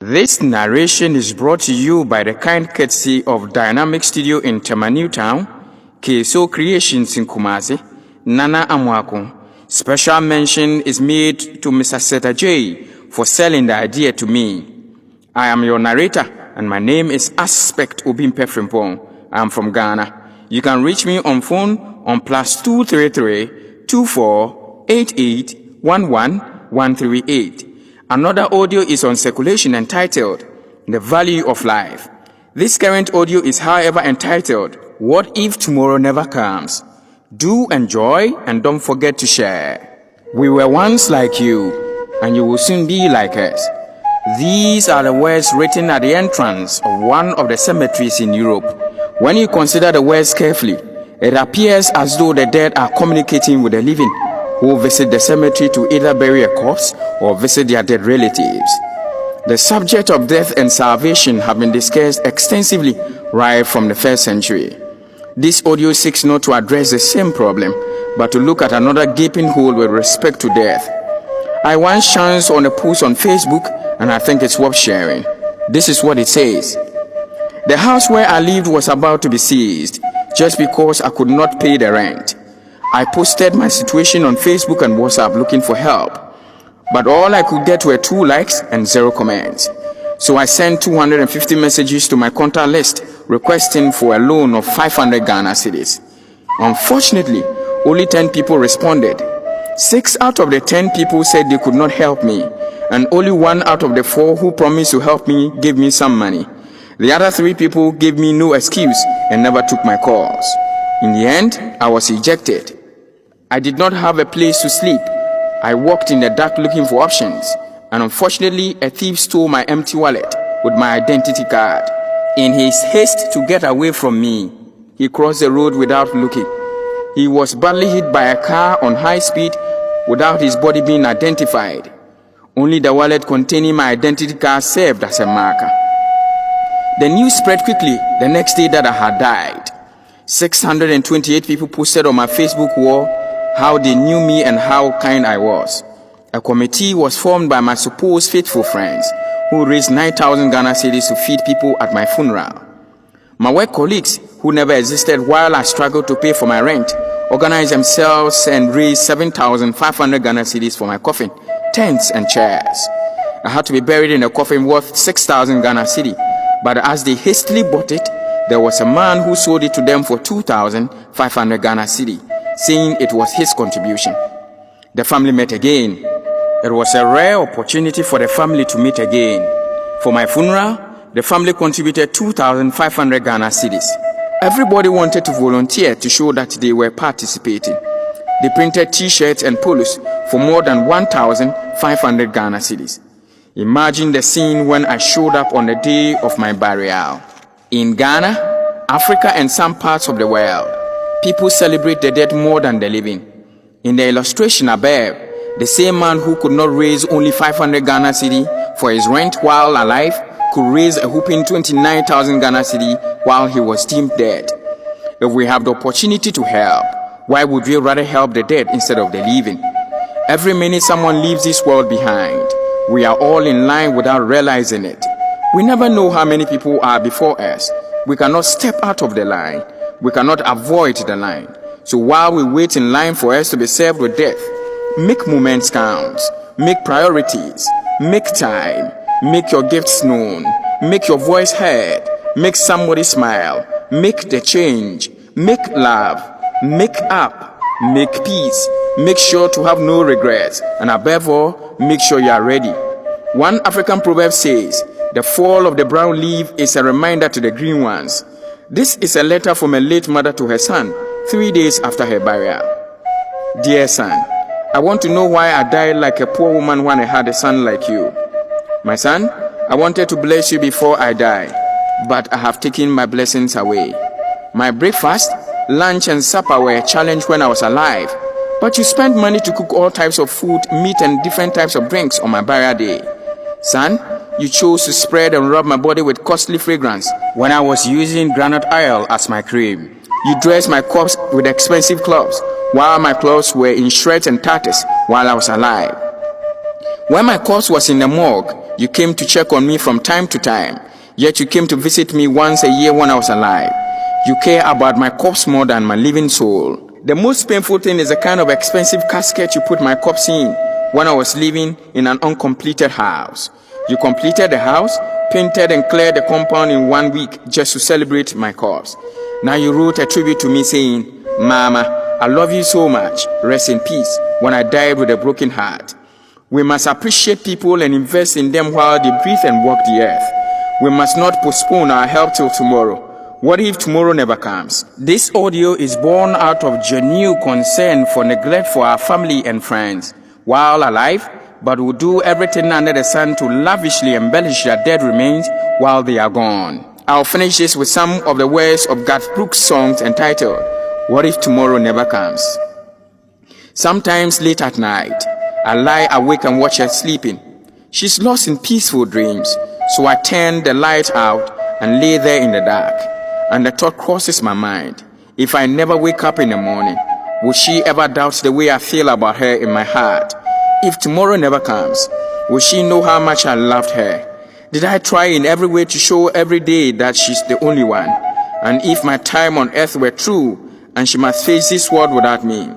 This narration is brought to you by the kind courtesy of Dynamic Studio in Tema Newtown, KSO Creations in Kumasi, Nana Amwako. Special mention is made to Mr. Seta J for selling the idea to me. I am your narrator, and my name is Aspect Obimpe Frimpong. I am from Ghana. You can reach me on phone on +233 24 88 11 138. Another audio is on circulation entitled The Value of Life. This current audio is, however, entitled What If Tomorrow Never Comes? Do enjoy and don't forget to share. We were once like you, and you will soon be like us. These are the words written at the entrance of one of the cemeteries in Europe. When you consider the words carefully, it appears as though the dead are communicating with the living, who visit the cemetery to either bury a corpse or visit their dead relatives. The subject of death and salvation have been discussed extensively right from the first century. This audio seeks not to address the same problem, but to look at another gaping hole with respect to death. I once chanced on a post on Facebook, and I think it's worth sharing. This is what it says. The house where I lived was about to be seized just because I could not pay the rent. I posted my situation on Facebook and WhatsApp looking for help, but all I could get were 2 likes and 0 comments. So I sent 250 messages to my contact list requesting for a loan of 500 Ghana cedis. Unfortunately, only 10 people responded. 6 out of the 10 people said they could not help me, and only 1 out of the 4 who promised to help me gave me some money. The other 3 people gave me no excuse and never took my calls. In the end, I was ejected. I did not have a place to sleep. I walked in the dark looking for options, and unfortunately, a thief stole my empty wallet with my identity card. In his haste to get away from me, he crossed the road without looking. He was badly hit by a car on high speed without his body being identified. Only the wallet containing my identity card served as a marker. The news spread quickly the next day that I had died. 628 people posted on my Facebook wall how they knew me and how kind I was. A committee was formed by my supposed faithful friends who raised 9,000 Ghana cedis to feed people at my funeral. My work colleagues, who never existed while I struggled to pay for my rent, organized themselves and raised 7,500 Ghana cedis for my coffin, tents and chairs. I had to be buried in a coffin worth 6,000 Ghana cedi, but as they hastily bought it, there was a man who sold it to them for 2,500 Ghana cedi, saying it was his contribution. The family met again. It was a rare opportunity for the family to meet again. For my funeral, the family contributed 2,500 Ghana cedis. Everybody wanted to volunteer to show that they were participating. They printed t-shirts and polos for more than 1,500 Ghana cedis. Imagine the scene when I showed up on the day of my burial. In Ghana, Africa, and some parts of the world, people celebrate the dead more than the living. In the illustration above, the same man who could not raise only 500 Ghana cedi for his rent while alive could raise a whopping 29,000 Ghana cedi while he was deemed dead. If we have the opportunity to help, why would we rather help the dead instead of the living? Every minute someone leaves this world behind, we are all in line without realizing it. We never know how many people are before us. We cannot step out of the line. We cannot avoid the line. So while we wait in line for us to be served with death, make moments count, make priorities, make time, make your gifts known, make your voice heard, make somebody smile, make the change, make love, make up, make peace, make sure to have no regrets, and above all, make sure you are ready. One African proverb says, the fall of the brown leaf is a reminder to the green ones. This is a letter from a late mother to her son, 3 days after her burial. Dear son, I want to know why I died like a poor woman when I had a son like you. My son, I wanted to bless you before I die, but I have taken my blessings away. My breakfast, lunch, and supper were a challenge when I was alive, but you spent money to cook all types of food, meat, and different types of drinks on my burial day. Son, you chose to spread and rub my body with costly fragrance when I was using granite oil as my cream. You dressed my corpse with expensive clothes, while my clothes were in shreds and tatters while I was alive. When my corpse was in the morgue, You came to check on me from time to time, yet you came to visit me once a year when I was alive. You care about my corpse more than my living soul. The most painful thing is the kind of expensive casket you put my corpse in when I was living in an uncompleted house. You completed the house, painted and cleared the compound in 1 week just to celebrate my corpse. Now you wrote a tribute to me saying, "Mama, I love you so much. Rest in peace," when I died with a broken heart. We must appreciate people and invest in them while they breathe and walk the earth. We must not postpone our help till tomorrow. What if tomorrow never comes? This audio is born out of genuine concern for neglect for our family and friends while alive, but will do everything under the sun to lavishly embellish their dead remains while they are gone. I'll finish this with some of the words of Garth Brooks' songs entitled, "What If Tomorrow Never Comes?" Sometimes late at night, I lie awake and watch her sleeping. She's lost in peaceful dreams, so I turn the light out and lay there in the dark. And the thought crosses my mind, if I never wake up in the morning, will she ever doubt the way I feel about her in my heart? If tomorrow never comes, will she know how much I loved her? Did I try in every way to show every day that she's the only one? And if my time on earth were true, and she must face this world without me,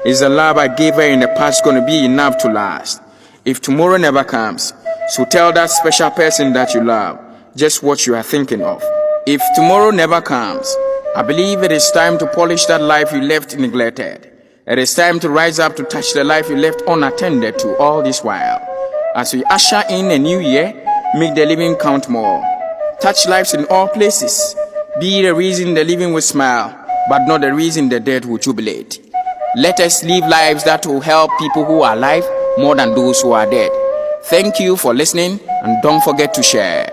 is the love I gave her in the past going to be enough to last? If tomorrow never comes, so tell that special person that you love just what you are thinking of. If tomorrow never comes, I believe it is time to polish that life you left neglected. It is time to rise up to touch the life you left unattended to all this while. As we usher in a new year, make the living count more. Touch lives in all places. Be the reason the living will smile, but not the reason the dead will jubilate. Let us live lives that will help people who are alive more than those who are dead. Thank you for listening, and don't forget to share.